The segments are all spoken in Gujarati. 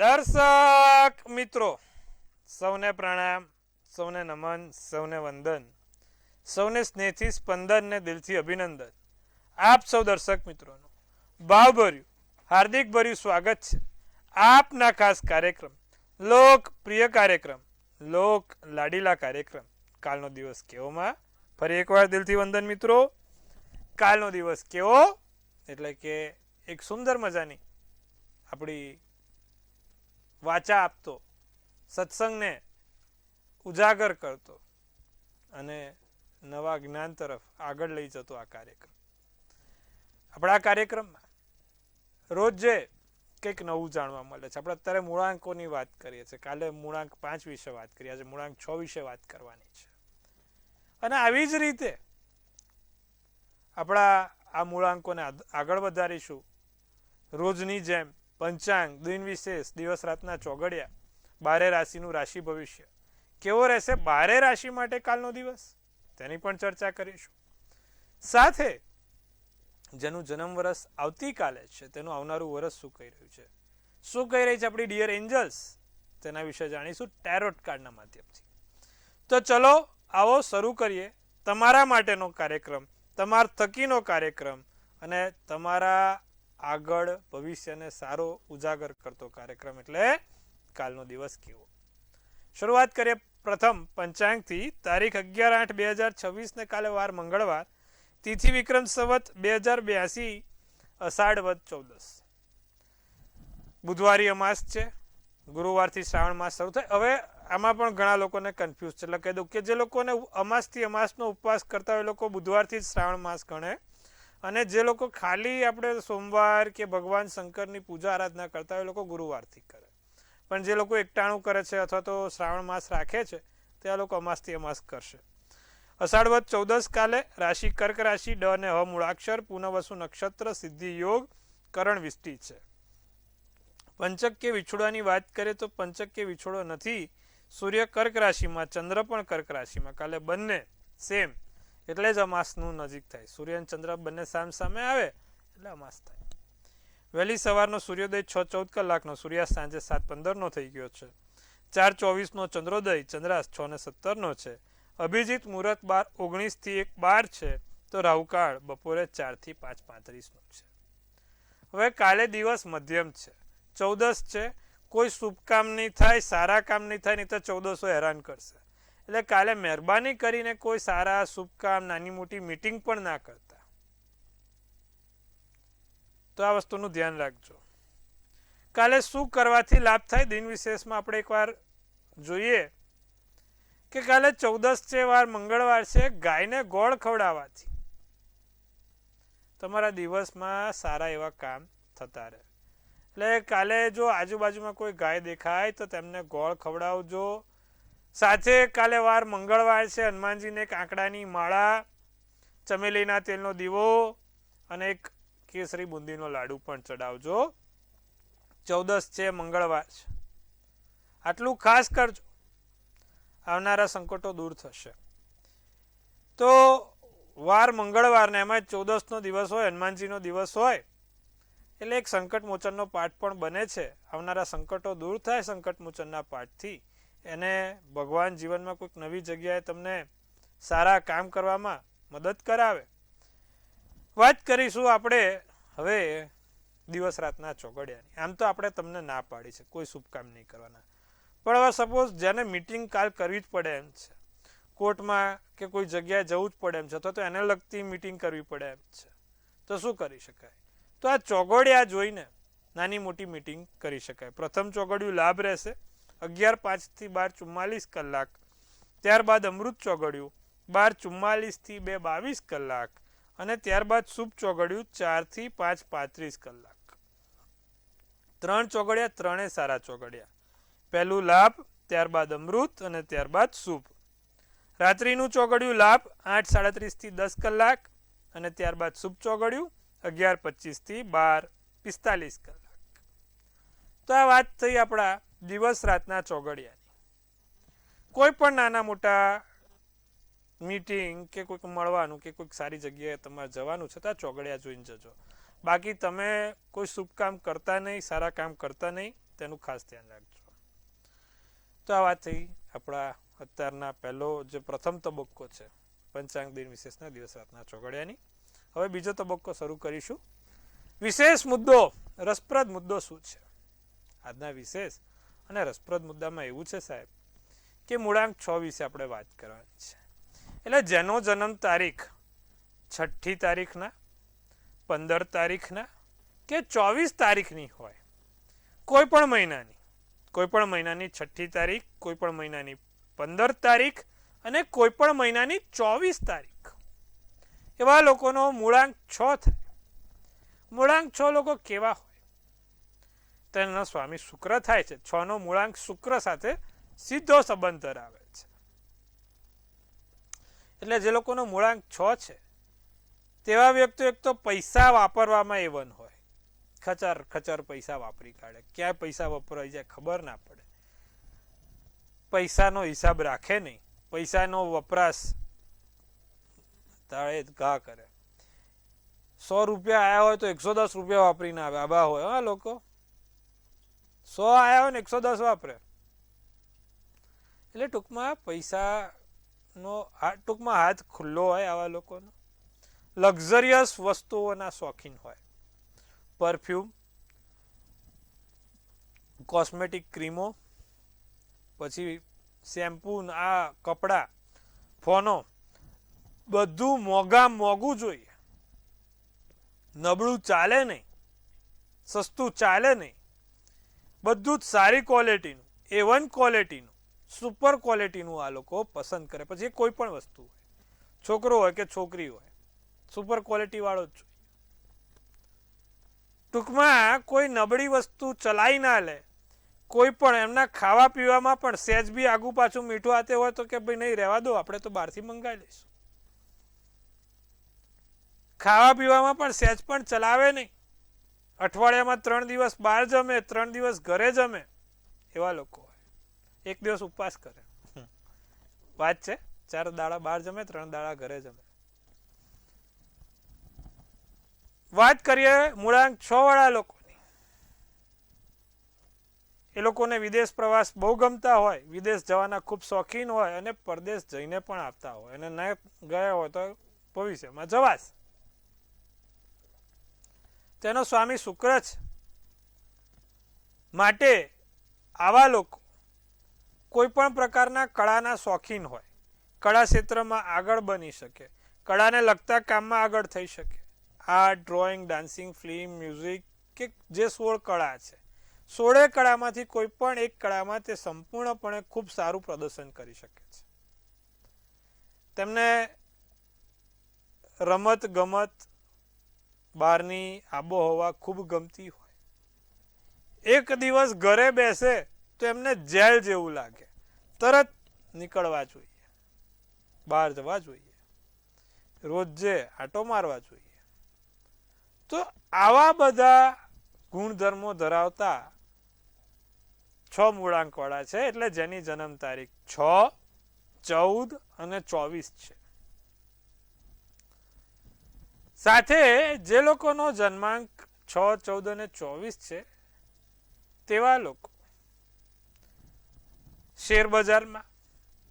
દર્શક મિત્રો સૌને પ્રણામ, સૌને નમન, સૌને વંદન, સૌને સ્નેહથી સ્પંદન ને દિલથી અભિનંદન. આપ સૌ દર્શક મિત્રોનું ભાવભર્યું હાર્દિક ભર્યું સ્વાગત છે આપના ખાસ કાર્યક્રમ, લોકપ્રિય કાર્યક્રમ, લોક લાડીલા કાર્યક્રમ કાલનો દિવસ કેવોમાં. ફરી એકવાર દિલથી વંદન મિત્રો. કાલનો દિવસ કેવો એટલે કે એક સુંદર મજાની આપણી વાચા આપતો, સત્સંગને ઉજાગર કરતો અને નવા જ્ઞાન તરફ આગળ લઈ જતો આ કાર્યક્રમ. આપણા કાર્યક્રમમાં રોજ જે કંઈક નવું જાણવા મળે છે. આપણે અત્યારે મૂળાંકોની વાત કરીએ છીએ. કાલે મૂળાંક 5 વિશે વાત કરી, આજે મૂળાંક 6 વિશે વાત કરવાની છે. અને આવી જ રીતે આપણા આ મૂળાંકોને આગળ વધારીશું. રોજની જેમ પંચાંગ, દિન વિશેષ, દિવસ રાતના ચોગડિયા, 12 રાશિનું રાશિ ભવિષ્ય કેવો રહેશે 12 રાશિ માટે કાલનો દિવસ, તેની પણ ચર્ચા કરીશું. સાથે જેનું જન્મ વર્ષ આવતીકાલે છે તેનું આવનારું વર્ષ શું કહી રહ્યું છે, શું કહી રહી છે આપણી ડિયર એન્જલ્સ, તેના વિશે જાણીશું ટેરોટ કાર્ડના માધ્યમથી. તો ચલો આવો શરૂ કરીએ તમારા માટેનો કાર્યક્રમ, તમારા થકીનો કાર્યક્રમ અને તમારા આગળ ભવિષ્યને સારો ઉજાગર કરતો કાર્યક્રમ એટલે કાલનો દિવસ કેવો. શરૂઆત કરીએ પ્રથમ પંચાંગથી. તારીખ 11/8/2026 ને કાલે વાર મંગળવાર, તિથિ વિક્રમ સંવત 2082, અષાઢ વદ 14, બુધવારી અમાસ છે. ગુરુવારથી શ્રાવણ માસ શરૂ થાય. હવે આમાં પણ ઘણા લોકોને કન્ફ્યુઝ છે, એટલે કહી દઉં કે જે લોકોને અમાસથી અમાસનો ઉપવાસ કરતા હોય એ લોકો બુધવારથી જ શ્રાવણ માસ ગણે, અને જે લોકો ખાલી આપણે સોમવાર કે ભગવાન શંકરની પૂજા આરાધના કરતા હોય એ લોકો ગુરુવારથી કરે. પણ જે લોકો એકટાણું કરે છે અથવા તો શ્રાવણ માસ રાખે છે તે આ લોકો અમાસથી અમાસ કરશે. અષાઢ વદ 14 કાલે, રાશિ કર્ક રાશિ, ડ અને હ મૂળાક્ષર, પુનઃવસુ નક્ષત્ર, સિદ્ધિ યોગ, કરણ વિષ્ટિ છે. પંચક્ય વિછોડવાની વાત કરીએ તો પંચક્ય વિછોડો નથી. સૂર્ય કર્ક રાશિમાં, ચંદ્ર પણ કર્ક રાશિમાં, કાલે બંને સેમ, એટલે જ અમાસનું નજીક થાય. સૂર્ય અને ચંદ્ર બંને સામ સામે આવે એટલે અમાસ થાય. વહેલી સવારનો સૂર્યોદય 6:14 કલાકનો, સૂર્યાસ્ત સાંજે 7:15 થઈ ગયો છે. 4:24 ચંદ્રોદય, ચંદ્રાસ્ત 6:17 છે. અભિજીત મુહૂર્ત 12:19 થી 1:12 છે. તો રાહુકાળ બપોરે 4 થી 5:35 છે. હવે કાલે દિવસ મધ્યમ છે, 14 છે. કોઈ શુભ કામ નહીં થાય, સારા કામ નહીં થાય, નહીં તો 14 હેરાન કરશે. એટલે કાલે મહેરબાની કરીને કોઈ સારા શુભ કામ, નાની મોટી મીટિંગ પણ ના કરતા. તો આ વસ્તુનું ધ્યાન રાખજો. કાલે શું કરવાથી લાભ થાય દિન વિશેષમાં આપણે એકવાર જોઈએ કે કાલે 14 છે, વાર મંગળવાર છે. ગાયને ગોળ ખવડાવવાથી તમારા દિવસમાં સારા એવા કામ થતા રહે. એટલે કાલે જો આજુબાજુમાં કોઈ ગાય દેખાય તો તેમને ગોળ ખવડાવજો. સાથે કાલે વાર મંગળવાર છે, હનુમાનજીને એક આંકડાની માળા, ચમેલીના તેલનો દીવો અને એક કેસરી બુંદીનો લાડુ પણ ચડાવજો. 14 છે, મંગળવાર છે. આટલું ખાસ કરજો, આવનારા સંકટો દૂર થશે. તો વાર મંગળવારને એમાં 14નો દિવસ હોય, હનુમાનજીનો દિવસ હોય એટલે એક સંકટ મોચનનો પાઠ પણ બને છે. આવનારા સંકટો દૂર થાય સંકટ મોચનના પાઠથી. એને ભગવાન જીવનમાં કોઈક નવી જગ્યાએ તમને સારા કામ કરવામાં મદદ કરાવે. વાત કરીશું આપણે હવે દિવસ રાતના ચોગડિયાની. આમ તો આપણે તમને ના પાડી છે કોઈ શુભ કામ નહીં કરવાના, પણ હવે સપોઝ જેને મિટિંગ કાલ કરવી જ પડે એમ છે, કોર્ટમાં કે કોઈ જગ્યાએ જવું જ પડે એમ છે, અથવા તો એને લગતી મિટિંગ કરવી પડે એમ છે, તો શું કરી શકાય? તો આ ચોગડિયા જોઈને નાની મોટી મિટિંગ કરી શકાય. પ્રથમ ચોગડિયું લાભ રહેશે 11:05 થી 12:44 કલાક. ત્યારબાદ અમૃત ચોગડિયું 12:44 થી 2:22 કલાક. અને ત્યારબાદ શુભ ચોગડિયું 4 થી 5:35 કલાક. 3 ચોગડિયા, ત્રણે સારા ચોગડિયા. પહેલું લાભ, ત્યારબાદ અમૃત અને ત્યારબાદ શુભ. રાત્રિનું ચોગડિયું લાભ 8:37 થી 10 કલાક અને ત્યારબાદ શુભ ચોગડિયું 11:25 થી 12:45 કલાક. તો આ વાત થઈ આપણા દિવસ રાતના ચોગડિયાની. કોઈ પણ નાના મોટા મીટિંગ કે કોઈક મળવાનું કે કોઈક સારી જગ્યાએ તમારે જવાનું છે તો આ ચોગડિયા જોઈને જજો. બાકી તમે કોઈ શુભ કામ કરતા નહીં, સારા કામ કરતા નહીં, તેનું ખાસ ધ્યાન રાખજો. તો આ વાત થઈ આપણા અત્યારના પહેલો જે પ્રથમ તબક્કો છે પંચાંગ દિન વિશેષના દિવસ રાતના ચોઘડિયાની. હવે બીજો તબક્કો શરૂ કરીશું. વિશેષ મુદ્દો, રસપ્રદ મુદ્દો શું છે? આજના વિશેષ અને રસપ્રદ મુદ્દામાં એવું છે સાહેબ કે મૂળાંક 6 વિશે આપણે વાત કરવાની છે. એટલે જેનો જન્મ તારીખ 6ઠ્ઠી તારીખના, 15 તારીખના કે 24 તારીખની હોય, કોઈ પણ મહિનાની 6ઠ્ઠી તારીખ, કોઈ પણ મહિનાની 15 તારીખ અને કોઈ પણ મહિનાની 24 તારીખ, એવા લોકોનો મૂળાંક 6 થાય. મૂળાંક 6 લોકો કેવા હોય? તેના સ્વામી શુક્ર થાય છે. 6 નો મૂળાંક શુક્ર સાથે સીધો સંબંધ ધરાવે છે. એટલે જે લોકોનો મૂળાંક 6 છે તેવા વ્યક્તિઓ એક તો પૈસા વાપરવામાં એવન હોય, ખચર ખચર પૈસા વાપરી કાઢે, ક્યાં પૈસા વપરાઈ જાય ખબર ના પડે, પૈસાનો હિસાબ રાખે નહીં, પૈસાનો વપરાશ તાળે ઘા કરે. 100 રૂપિયા આયા હોય તો 110 રૂપિયા વાપરીને આવે, આવા હોય હા લોકો. 100 આયા હોય ને 110 વાપરે. એટલે ટૂંકમાં પૈસાનો હાથ ખુલ્લો હોય આવા લોકોનો. લક્ઝરિયસ વસ્તુઓના શોખીન હોય, પરફ્યુમ, કોસ્મેટિક ક્રીમો, પછી શેમ્પુ, આ કપડા, ફોનો, બધું મોંઘું જોઈએ. નબળું ચાલે નહીં, સસ્તું ચાલે નહીં, બધું જ સારી ક્વોલિટીનું, A1 ક્વોલિટીનું, સુપર ક્વોલિટીનું આ લોકો પસંદ કરે. પછી એ કોઈ પણ વસ્તુ હોય, છોકરો હોય કે છોકરી હોય, સુપર ક્વોલિટી વાળો જ જોઈએ. ટૂંકમાં કોઈ નબળી વસ્તુ ચલાવી ના લે. કોઈ પણ એમના ખાવા પીવામાં પણ સહેજ બી આગુ પાછું મીઠું આતે હોય તો કે ભાઈ નહીં રહેવા દો, આપણે તો બહારથી મંગાવી લઈશું. ખાવા પીવામાં પણ સહેજ પણ ચલાવે નહીં. અઠવાડિયામાં 3 દિવસ બહાર જમે, 3 દિવસ ઘરે જમે, એવા લોકો હોય. 1 દિવસ ઉપવાસ કરે. વાત છે, 4 દાડા બહાર જમે, 3 દાડા ઘરે જમે. વાત કરીએ મૂળાંક 6 વાળા લોકોની. એ લોકોને વિદેશ પ્રવાસ બહુ ગમતા હોય, વિદેશ જવાના ખૂબ શોખીન હોય અને પરદેશ જઈને પણ આવતા હોય, અને ના ગયા હોય તો ભવિષ્યમાં જવાશ. તેનો સ્વામી શુક્ર છે. માટે આવા લોકો કોઈ પણ પ્રકારના કળાના શોખીન હોય, કળા ક્ષેત્રમાં આગળ બની શકે, કળાને લગતા કામમાં આગળ થઈ શકે. Art, drawing, dancing, film, music કે જે 16 કળા છે, 16 કળામાંથી કોઈ પણ એક કળામાં તે સંપૂર્ણપણે ખૂબ સારું પ્રદર્શન કરી શકે છે. તેમને રમત ગમત, બહારની આબોહવા ખૂબ ગમતી હોય. એક દિવસ ઘરે બેસે તો એમને જેલ જેવું લાગે, તરત નીકળવા જોઈએ, બહાર જવા જોઈએ, રોજે આંટો મારવા જોઈએ. તો આવા બધા ગુણધર્મો ધરાવતા 6 મૂળાંક વાળા છે. એટલે જેની જન્મ તારીખ 6, 14 અને 24 છે. સાથે જે લોકોનો જન્માંક 6, 14 અને 24 છે તેવા લોકો શેર બજારમાં,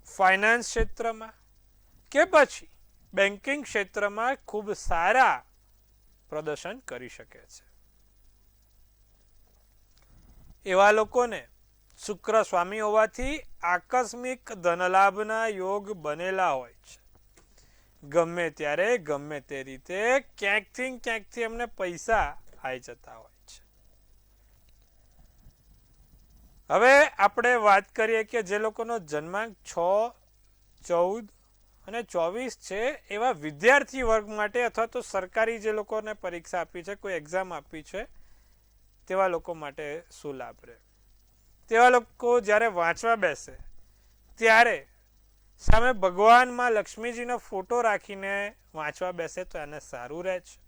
ફાઇનાન્સ ક્ષેત્રમાં કે પછી બેન્કિંગ ક્ષેત્રમાં ખૂબ સારા પ્રદર્શન કરી શકે છે. એવા લોકોને શુક્ર સ્વામી હોવાથી આકસ્મિક ધનલાભના યોગ બનેલા હોય છે. ગમે ત્યારે ગમે તે રીતે ક્યાંકથી એમને પૈસા આવી જતા હોય છે. હવે આપણે વાત કરીએ કે જે લોકોનો જન્માંક 6, 14 અને 24 છે એવા વિદ્યાર્થી વર્ગ માટે, અથવા તો સરકારી જે લોકોને પરીક્ષા આપી છે, કોઈ એક્ઝામ આપી છે, તેવા લોકો માટે શું લાભ રહે? તેવા લોકો જ્યારે વાંચવા બેસે ત્યારે સામે ભગવાનમાં લક્ષ્મીજીનો ફોટો રાખીને વાંચવા બેસે તો એને સારું રહે છે.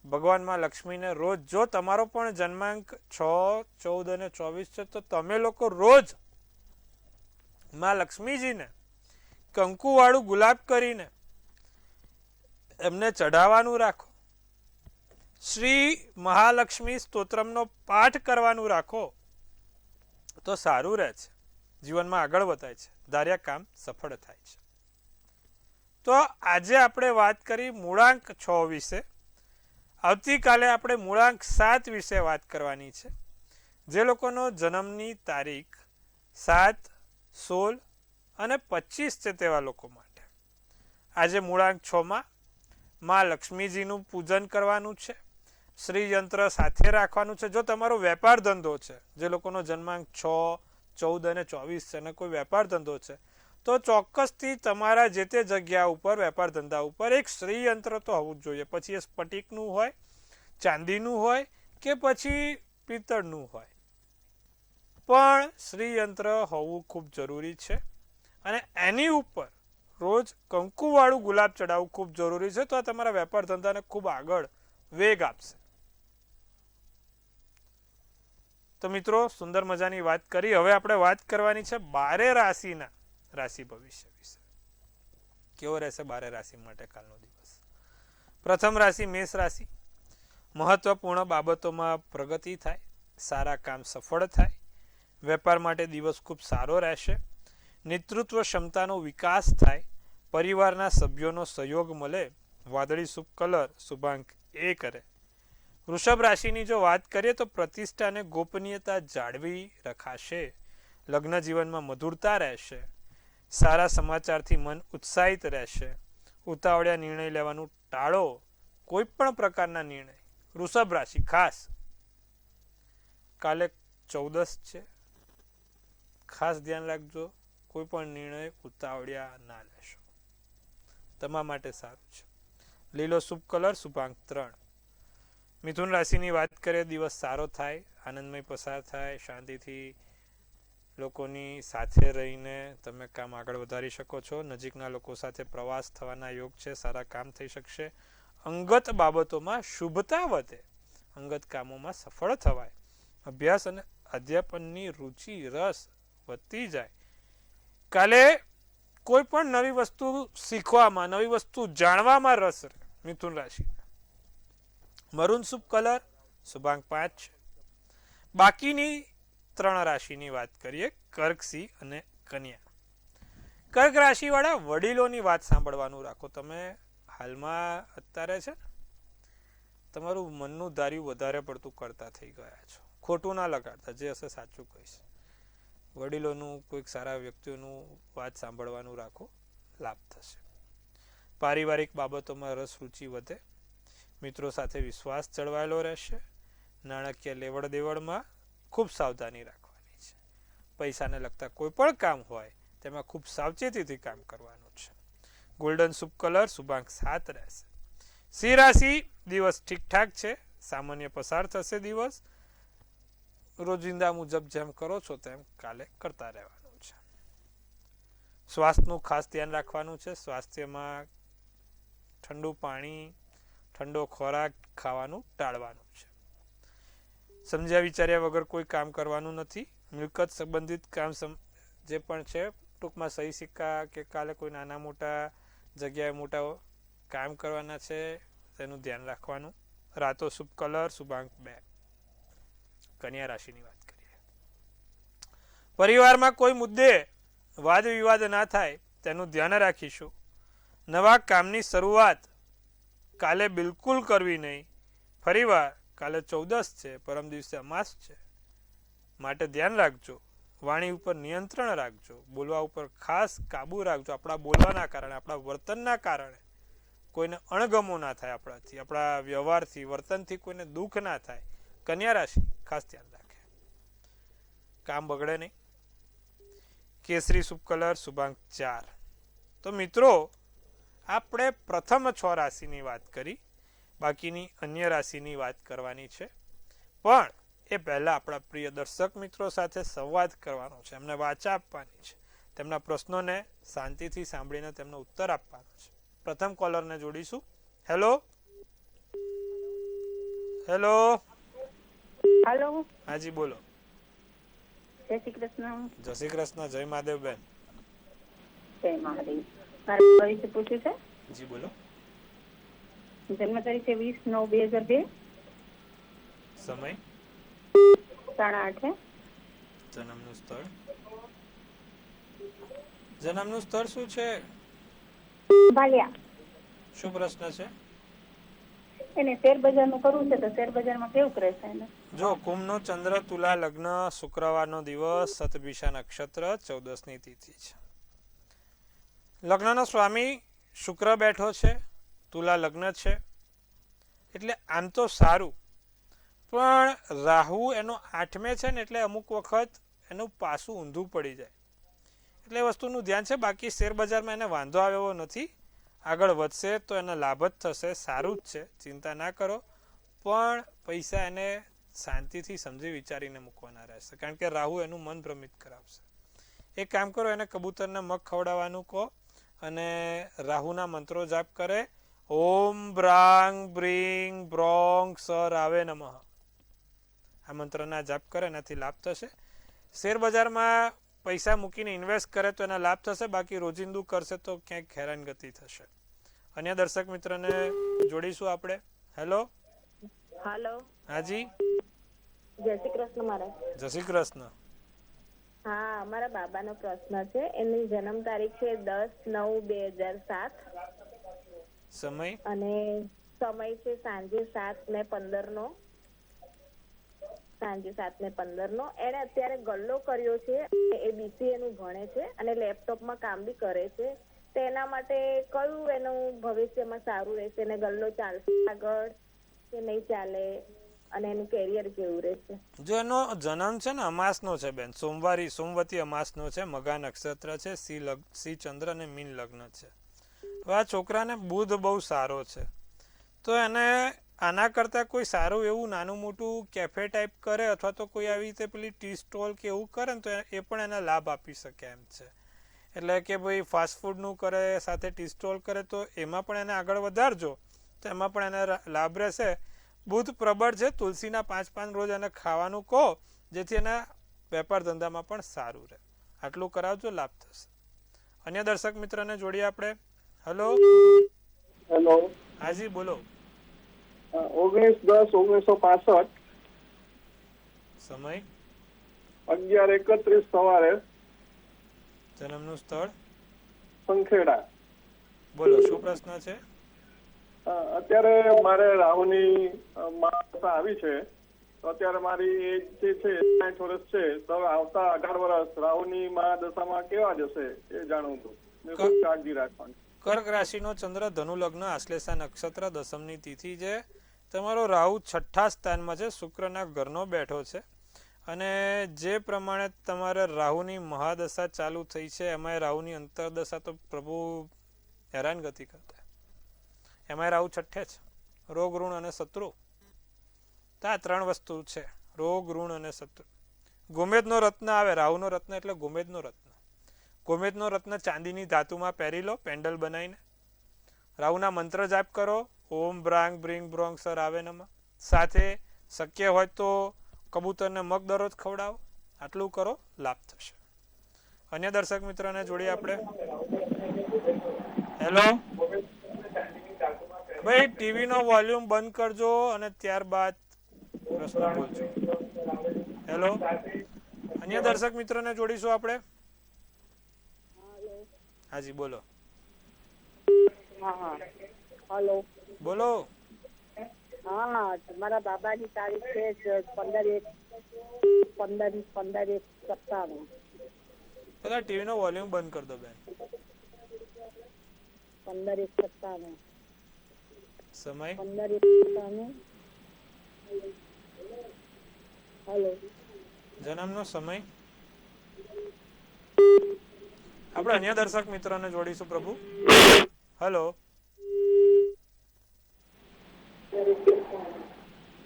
ભગવાનમાં લક્ષ્મીને રોજ, જો તમારો પણ જન્માંક 6, 14 અને 24 છે તો તમે લોકો રોજ માં લક્ષ્મીજીને કંકુવાળું ગુલાબ કરીને એમને ચઢાવવાનું રાખો. શ્રી મહાલક્ષ્મી સ્તોત્રમનો પાઠ કરવાનું રાખો તો સારું રહે છે, જીવનમાં આગળ વધાય છે, ધાર્યા કામ સફળ થાય છે. તો આજે આપણે વાત કરી મૂળાંક 6 વિશે. આવતીકાલે આપણે મૂળાંક 7 વિશે વાત કરવાની છે. જે લોકોનો જન્મની તારીખ 7, 16 અને 25 છે તેવા લોકો માટે આજે મૂળાંક 6માં માં લક્ષ્મીજીનું પૂજન કરવાનું છે. શ્રી યંત્ર સાથે રાખવાનું છે. જો તમારો વેપાર ધંધો છે, જે લોકોનો જન્માંક 6, 14 અને 24 છે અને કોઈ વેપાર ધંધો છે, તો ચોક્કસથી તમારા જે તે જગ્યા ઉપર વેપાર ધંધા ઉપર એક શ્રી યંત્ર તો હોવું જ જોઈએ. પછી એ સ્ફટિકનું હોય, ચાંદીનું હોય કે પછી પિત્તળનું હોય, પણ શ્રી યંત્ર હોવું ખૂબ જરૂરી છે. અને એની ઉપર રોજ કંકુવાળું ગુલાબ ચડાવવું ખૂબ જરૂરી છે. તો આ તમારા વેપાર ધંધાને ખૂબ આગળ વેગ આપશે. તો મિત્રો, સુંદર મજાની વાત કરી. હવે આપણે વાત કરવાની છે 12 રાશિના રાશિ ભવિષ્ય વિશે. કેવો રહેશે 12 રાશિ માટે કાલનો દિવસ? પ્રથમ રાશિ મેષ રાશિ. મહત્વપૂર્ણ બાબતોમાં પ્રગતિ થાય, સારા કામ સફળ થાય, વેપાર માટે દિવસ ખૂબ સારો રહેશે, નેતૃત્વ ક્ષમતાનો વિકાસ થાય, પરિવારના સભ્યોનો સહયોગ મળે, વાદળી શુભ કલર શુભાંક 1 કરે. વૃષભ રાશિની જો વાત કરીએ તો પ્રતિષ્ઠા અને ગોપનીયતા જાળવી રખાશે, લગ્ન જીવનમાં મધુરતા રહેશે, સારા સમાચારથી મન ઉત્સાહિત રહેશે, ઉતાવળિયા નિર્ણય લેવાનું ટાળો, કોઈ પણ પ્રકારના નિર્ણય. વૃષભ રાશિ ખાસ કાલે 14 છે, ખાસ ધ્યાન રાખજો, કોઈ પણ નિર્ણય ઉતાવળિયા ના લેશો. તમારા માટે સારું છે. લીલો શુભ કલર શુભાંક 3. મિથુન રાશિની વાત કરીએ, દિવસ સારો થાય, આનંદમય પસાર થાય, શાંતિથી લોકોની સાથે રહીને તમે કામ આગળ વધારી શકો છો. નજીકના લોકો સાથે પ્રવાસ થવાના યોગ છે, સારા કામ થઈ શકશે. અંગત બાબતોમાં શુભતા વધે, અંગત કામોમાં સફળ થવાય, અભ્યાસ અને અધ્યાપનની રુચિ રસ વધતી જાય. કાલે કોઈ પણ નવી વસ્તુ શીખવામાં, નવી વસ્તુ જાણવામાં રસ રહે મિથુન રાશિ. મરૂન શુભ કલર શુભાંક 5 છે. બાકીની 3 રાશિની વાત કરીએ, કર્ક, સિંહ અને કન્યા. કર્ક રાશિવાળા વડીલોની વાત સાંભળવાનું રાખો. તમે હાલમાં અત્યારે છે ને તમારું મનનું ધાર્યું વધારે પડતું કરતા થઈ ગયા છો. ખોટું ના લગાડતા, જે હશે સાચું કહીશ. વડીલોનું, કોઈક સારા વ્યક્તિઓનું વાત સાંભળવાનું રાખો, લાભ થશે. પારિવારિક બાબતોમાં રસ રુચિ વધે, મિત્રો સાથે વિશ્વાસ જળવાયેલો રહેશે. નાણાકીય લેવડ દેવડમાં ખૂબ સાવધાની રાખવાની છે. પૈસાને લગતા કોઈ પણ કામ હોય તેમાં ખૂબ સાવચેતીથી કામ કરવાનું છે. ગોલ્ડન શુભ કલર શુભાંક 7 રહેશે. સિંહ રાશિ દિવસ ઠીકઠાક છે, સામાન્ય પસાર થશે દિવસ. રોજિંદા મુજબ જેમ કરો છો તેમ કાલે કરતા રહેવાનું છે. સ્વાસ્થ્યનું ખાસ ધ્યાન રાખવાનું છે. સ્વાસ્થ્યમાં ઠંડુ પાણી, ઠંડો ખોરાક ખાવાનું ટાળવાનું છે. સમજ્યા વિચાર્યા વગર કોઈ કામ કરવાનું નથી. મિલકત સંબંધિત કામ જે પણ છે, ટૂંકમાં સહી સિક્કા કે કાલે કોઈ નાના મોટા જગ્યાએ મોટા કામ કરવાના છે, તેનું ધ્યાન રાખવાનું. રાતો શુભ કલર શુભાંક 2. કન્યા રાશિની વાત કરીએ. પરિવારમાં કોઈ મુદ્દે વાદ વિવાદ ના થાય તેનું ધ્યાન રાખીશું. નવા કામની શરૂઆત કાલે બિલકુલ કરવી નહીં. ફરીવાર કાલે 14 છે, પરમ દિવસે અમાસ છે, માટે ધ્યાન રાખજો. વાણી ઉપર નિયંત્રણ રાખજો. બોલવા ઉપર ખાસ કાબુ રાખજો. આપણા બોલવાના કારણે, આપણા વર્તનના કારણે કોઈને અણગમો ના થાય, આપણાથી, આપણા વ્યવહારથી, વર્તનથી કોઈને દુઃખ ના થાય. કન્યા રાશિ ખાસ ધ્યાન રાખે, કામ બગડે નહીં. કેસરી શુભ કલર શુભાંક 4. તો મિત્રો, આપણે પ્રથમ 6 રાશિની વાત કરી, બાકીની અન્ય રાશિની વાત કરવાની છે. પણ એ પહેલા આપણા પ્રિય દર્શક મિત્રો સાથે સંવાદ કરવાનો છે, એમને વાચા આપવાની છે, તેમના પ્રશ્નોને શાંતિથી સાંભળીને તેમનો ઉત્તર આપવાનો છે. પ્રથમ કોલરને જોડીશું. Hello hello hello. હાજી બોલો. જય શ્રી કૃષ્ણ. જય શ્રી કૃષ્ણ. જય મહાદેવ બેન. જય મહાદેવ. મારા ભવિષ્ય પૂછ્યું છે. જી બોલો. જન્મ તારીખ 20/9/2002. સમય, 8:30. જન્મનું સ્થળ, જન્મનું સ્થળ શું છે? ભાલિયા. શું પ્રશ્ન છે? એને શેર બજારનું કરવું છે તો શેર બજારમાં કેવું રહેશે એને? જો કુંભનો ચંદ્ર, તુલા લગ્ન, શુક્રવારનો દિવસ, શતભિષા નક્ષત્ર, 14ની તિથિ છે. લગ્નનો સ્વામી શુક્ર બેઠો છે, તુલા લગ્ન છે, એટલે આમ તો સારું, પણ રાહુ એનો 8મે છે ને, એટલે અમુક વખત એનું પાસું ઊંધું પડી જાય, એટલે એ વસ્તુનું ધ્યાન છે. બાકી શેર બજારમાં એને વાંધો આવ્યો નથી, આગળ વધશે તો એને લાભ જ થશે, સારું જ છે, ચિંતા ના કરો. પણ પૈસા એને શાંતિથી સમજી વિચારીને મૂકવાના રહેશે, કારણ કે રાહુ એનું મન ભ્રમિત કરાવશે. એક કામ કરો, એને કબૂતરને મગ ખવડાવવાનું કહો અને રાહુના મંત્રો જાપ કરે. ઓમ બ્રાંગ બ્રીંગ બ્રોંગ સર આવે નમઃ, આ મંત્રના જાપ કરે, એનાથી લાભ થશે. શેર બજારમાં પૈસા મૂકીને ઇન્વેસ્ટ કરે તો એના લાભ થશે, બાકી રોજિંદુ કરશે તો ક્યાંક હેરાનગતિ થશે. અન્ય દર્શક મિત્રને જોડીશું આપણે. હેલો. હાલો. હાજી. જય શ્રી કૃષ્ણ મહારાજ. જય શ્રી કૃષ્ણ. હા, અમારા બાબાનો પ્રશ્ન છે. એની જન્મ તારીખ છે 10/9/2007 સમય અને સમય છે સાંજે 7:15 સાંજે 7:15. એને અત્યારે ગલ્લો કર્યો છે, એ BCA નું ભણે છે અને લેપટોપમાં કામ બી કરે છે. તો એના માટે કયું એનું ભવિષ્યમાં સારું રહેશે? એને ગલ્લો ચાલશે આગળ કે નહીં ચાલે, અને એનું કેરિયર કેવું રહેશે? જો એનો જન્મ છે ને અમાસનો છે બેન, સોમવતી અમાસનો છે, મઘા નક્ષત્ર છે, સિંહ ચંદ્ર અને મીન લગ્ન છે. હવે આ છોકરાને બુધ બહુ સારો છે, તો એને આના કરતાં કોઈ સારું એવું નાનું મોટું કેફે ટાઈપ કરે, અથવા તો કોઈ આવી રીતે પેલી ટી સ્ટોલ કે એવું કરે ને, તો એ પણ એને લાભ આપી શકે એમ છે. એટલે કે ભાઈ ફાસ્ટ ફૂડનું કરે સાથે ટી સ્ટોલ કરે, તો એમાં પણ એને આગળ વધારજો, તો એમાં પણ એને લાભ રહેશે. બુધ પ્રબળ છે, તુલસીના 5 પાન રોજ એને ખાવાનું કહો, જેથી એના વેપાર ધંધામાં પણ સારું રહે. આટલું કરાવજો, લાભ થશે. અન્ય દર્શક મિત્રને જોડીએ આપણે. હેલો. હેલો. હાજી બોલો. 19/10/1965. સમય 11:31 સવારે. જન્મનું સ્થળ સંખેડા. બોલો, શું પ્રશ્ન છે? અત્યારે મારે રાહુની માતા આવી છે, તો અત્યારે મારી એજ જે છે 60 વર્ષ છે, તો આવતા 18 વર્ષ રાહુની મા દશામાં કેવા જશે એ જાણવું હતું. શું કાળજી રાખવાની? કર્ક રાશિનો ચંદ્ર, ધનુ લગ્ન, આશ્લેષા નક્ષત્ર, દસમની તિથિ છે. તમારો રાહુ 6ઠા સ્થાનમાં છે, શુક્રના ઘરનો બેઠો છે, અને જે પ્રમાણે તમારે રાહુની મહાદશા ચાલુ થઈ છે, એમાં રાહુની અંતરદશા તો પ્રભુ હેરાનગતિ કરતા, એમાં રાહુ 6ઠે છે. રોગ, ઋણ અને શત્રુ, તો આ 3 વસ્તુ છે, રોગ, ઋણ અને શત્રુ. ગોમેદનો રત્ન આવે, રાહુનો રત્ન એટલે ગોમેદનો રત્ન. ગોમેદનો રત્ન ચાંદીની ધાતુમાં પહેરી લો, પેન્ડલ બનાવીને. રાહુના મંત્ર જાપ કરો, ઓમ બ્રાંગ બ્રિંગ બ્રોંગ સર આવે નમઃ. સાથે શક્ય હોય તો કબૂતરને મગ દરરોજ ખવડાવો. આટલું કરો, લાભ થશે. અન્ય દર્શક મિત્રને જોડીએ આપણે. હેલો. ભાઈ ટીવી નો વોલ્યુમ બંધ કરજો અને ત્યારબાદ પ્રશ્ન બોલજો. હેલો. અન્ય દર્શક મિત્રને જોડીશું આપણે. હાજી બોલો. હલો. બોલો. હા, મારા બાબાની તારીખ છે 15/1/15/97. પેલા ટીવી નો વોલ્યુમ બંધ કરી દો બેન. 15/1/97. સમય 15/1/97. હલો. જન્મનો સમય. આપણે અન્ય દર્શક મિત્રોને જોડીશું પ્રભુ. હેલો.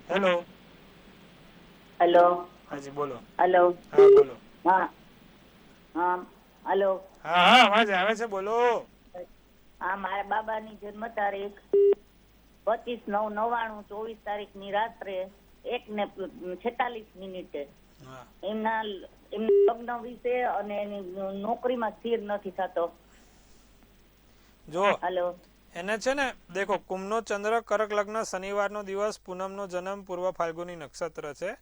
હેલો. હેલો. હાજી બોલો. હેલો. હા બોલો. હા હા. હેલો. હા હા, અવાજ આવે છે, બોલો. હા, મારા બાબાની જન્મ તારીખ 25/9/99, 24 તારીખની રાત્રે 1:46. હા. એમના લગ્ન વિશે અને એની નોકરીમાં સ્થિર નથી થતો. જો હેલો. એને છે ને દેખો કુંભનો ચંદ્ર કર્ક લગ્ન શનિવારનો દિવસ પૂનમનો જન્મ પૂર્વ ફાલ્ગુની નક્ષત્ર છે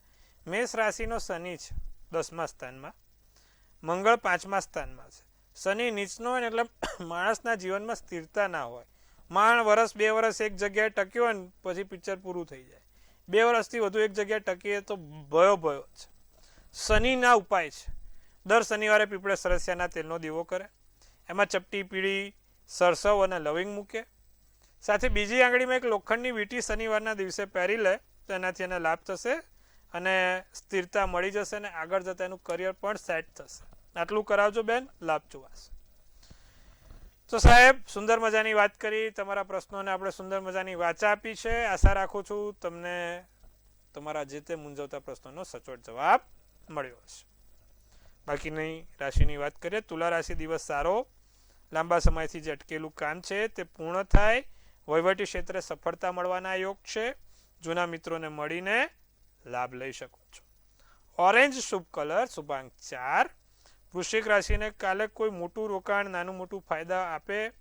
મેષ રાશિનો શનિ છે 10મા સ્થાનમાં મંગળ 5મા સ્થાનમાં છે શનિ નીચનો હોય ને એટલે માણસના જીવનમાં સ્થિરતા ના હોય માંડ વર્ષ 2 વર્ષ એક જગ્યાએ ટક્યો હોય ને પછી પિક્ચર પૂરું થઈ જાય 2 વર્ષથી વધુ એક જગ્યાએ ટકીએ તો ભયો છે શનિના ઉપાય છે દર શનિવારે પીપળે સરસિયાના તેલનો દીવો કરે એમાં ચપટી પીળી સરસવ અને લવિંગ મૂકે સાથે બીજી આંગળીમાં એક લોખંડની વીંટી શનિવારના દિવસે પહેરી લે તો એનાથી એને લાભ થશે અને સ્થિરતા મળી જશે અને આગળ જતાં એનું કરિયર પણ સેટ થશે આટલું કરાવજો બેન લાભ જોવાશે તો સાહેબ સુંદર મજાની વાત કરી તમારા પ્રશ્નોને આપણે સુંદર મજાની વાચા આપી છે આશા રાખું છું તમને તમારા જે તે મૂંઝવતા પ્રશ્નોનો સચોટ જવાબ મળ્યો હશે બાકીની રાશિની વાત કરીએ તુલા રાશિ દિવસ સારો લાંબા સમયથી જે અટકેલું કામ છે તે પૂર્ણ થાય વહીવટી ક્ષેત્રે સફળતા મળવાના યોગ છે જૂના મિત્રોને મળીને લાભ લઈ શકો છો ઓરેન્જ શુભ કલર શુભાંક 4 વૃશ્ચિક રાશિને કાલે કોઈ મોટું રોકાણ નાનું મોટું ફાયદા આપે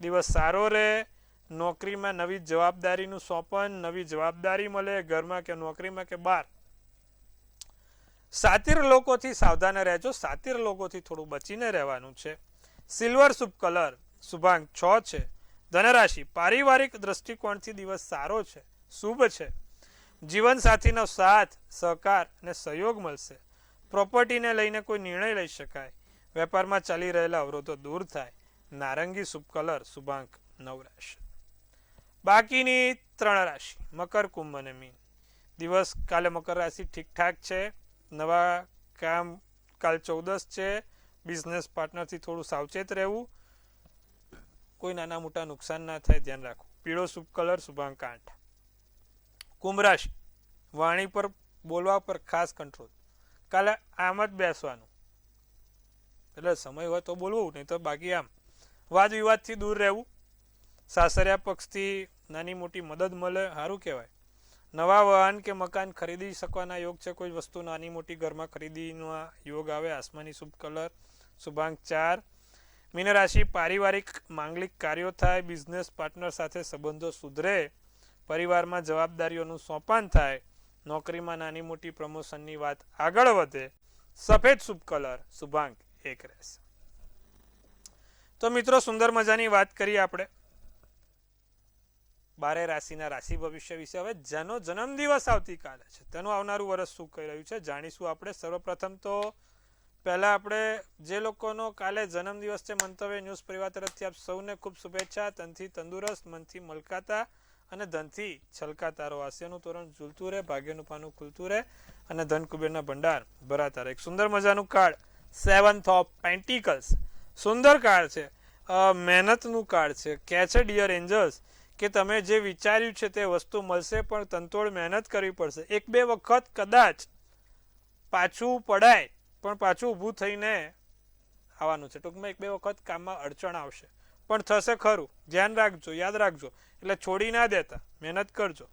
દિવસ સારો રહે નોકરીમાં નવી જવાબદારીનું સોંપન નવી જવાબદારી મળે ઘરમાં કે નોકરીમાં કે બહાર સાતીર લોકોથી સાવધાન રહેજો સાતીર લોકોથી થોડું બચીને રહેવાનું છે સિલ્વર શુભ કલર શુભાંક 6 છે ધનરાશિ પારિવારિક દ્રષ્ટિકોણથી દિવસ સારો છે શુભ છે જીવન સાથીનો સાથ સહકાર અને સહયોગ મળશે પ્રોપર્ટીને લઈને કોઈ નિર્ણય લઈ શકાય વેપારમાં ચાલી રહેલા અવરોધો દૂર થાય નારંગી શુભ કલર શુભાંક 9 રાશિ બાકીની 3 રાશિ મકર કુંભ અને મીન દિવસ કાલે મકર રાશિ ઠીકઠાક છે નવા કામ કાલ 14 છે બિઝનેસ પાર્ટનરથી થોડું સાવચેત રહેવું કોઈ નાના મોટા નુકસાન ના થાય ધ્યાન રાખવું પીળો શુભ કલર શુભાંક 8 કુંભ રાશિ વાણી પર બોલવા પર ખાસ કંટ્રોલ કાલે આમ જ બેસવાનું એટલે સમય હોય તો બોલવું નહીં તો બાકી આમ વાદ વિવાદથી દૂર રહેવું સાસરિયા પક્ષથી નાની મોટી મદદ મળે સારું કહેવાય નવા વાહન કે મકાન ખરીદી શકવાના યોગ છે કોઈ વસ્તુ નાની મોટી ઘરમાં ખરીદીનો યોગ આવે આસમાની શુભ કલર શુભાંક 4 મીન રાશિ પારિવારિક માંગલિક કાર્યો થાય બિઝનેસ પાર્ટનર સાથે સંબંધો સુધરે પરિવારમાં જવાબદારીઓનું સોંપન થાય નોકરીમાં નાની મોટી પ્રમોશનની વાત આગળ વધે સફેદ શુભ કલર શુભાંક 1 રહેશે તો મિત્રો સુંદર મજાની વાત કરી આપણે 12 રાશિના રાશિ ભવિષ્ય વિશે હવે જેનો જન્મદિવસ આવતીકાલે છે તેનું આવનારું વર્ષ શું કહી રહ્યું છે જાણીશું આપણે સર્વપ્રથમ તો પહેલા આપણે જે લોકોનો કાલે જન્મદિવસ છે મંતવ્ય ન્યૂઝ પરિવાર તરફથી આપ સૌને ખૂબ શુભેચ્છા તનથી તંદુરસ્ત મનથી મલકાતા અને ધનથી છલકાતા રહો આસ્યનું તોરણ ઝૂલતું રહે ભાગ્યનું પાનું ખુલતું રહે અને ધન કુબેરના ભંડાર ભરાતા રહે એક સુંદર મજાનું કાર્ડ 7th ઓફ પેન્ટિકલ્સ સુંદર કાર્ડ છે મહેનતનું કાર્ડ છે કે છે ડિયર એન્જલ્સ કે તમે જે વિચાર્યું છે તે વસ્તુ મળશે પણ તનતોડ મહેનત કરવી પડશે 1-2 વખત કદાચ પાછું પડાય પણ પાછું ઊભું થઈને આવવાનું છે ટૂંકમાં 1-2 વખત કામમાં અડચણ આવશે પણ થશે ખરું ધ્યાન રાખજો યાદ રાખજો એટલે છોડી ના દેતા મહેનત કરજો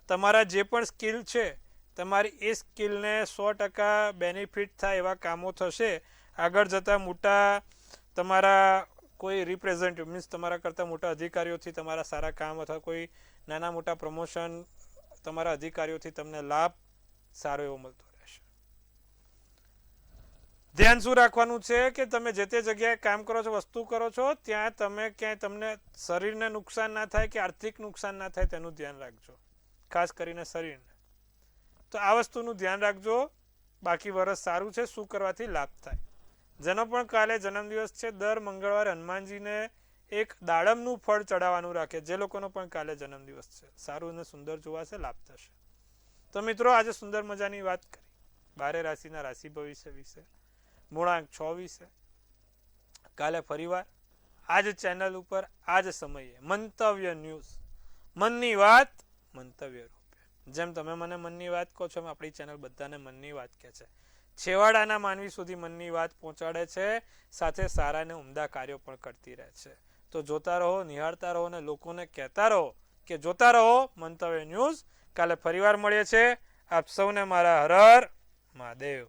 તમારા જે પણ સ્કિલ છે તમારી એ સ્કિલને 100% બેનિફિટ થાય એવા કામો થશે આગળ જતાં મોટા તમારા કોઈ રિપ્રેઝેન્ટેટિવ મીન્સ તમારા કરતાં મોટા અધિકારીઓથી તમારા સારા કામ અથવા કોઈ નાના મોટા પ્રમોશન તમારા અધિકારીઓથી તમને લાભ સારો એવો મળતો રહેશે ધ્યાન શું રાખવાનું છે કે તમે જે તે જગ્યાએ કામ કરો છો વસ્તુ કરો છો ત્યાં તમે ક્યાંય તમને શરીરને નુકસાન ના થાય કે આર્થિક નુકસાન ના થાય તેનું ધ્યાન રાખજો ખાસ કરીને શરીરને તો આ વસ્તુનું ધ્યાન રાખજો બાકી વર્ષ સારું છે શું કરવાથી લાભ થાય જેનો પણ કાલે જન્મદિવસ છે દર મંગળવારે હનુમાનજીને એક દાડમનું ફળ ચડાવવાનું રાખે જે લોકોનો પણ કાલે જન્મદિવસ છે સારું અને સુંદર જોવાશે લાભ થશે તો મિત્રો આજે સુંદર મજાની વાત કરી 12 રાશિના રાશિ ભવિષ્ય વિશે મૂળાંક 6 વિશે કાલે ફરીવાર આ જ ચેનલ ઉપર આ જ સમયે મંતવ્ય ન્યૂઝ મનની વાત મંતવ્ય રૂપે જેમ તમે મને મનની વાત કહો છો એમ આપણી ચેનલ બધાને મનની વાત કહે છે છેવાડાના માનવી સુધી મનની વાત પહોંચાડે છે સાથે સારા અને ઉમદા કાર્યો પણ કરતી રહે છે તો જોતા રહો નિહાળતા રહો અને લોકોને કહેતા રહો કે જોતા રહો મંતવ્ય ન્યૂઝ કાલે ફરીવાર મળીએ છે આપ સૌને મારા હર હર મહાદેવ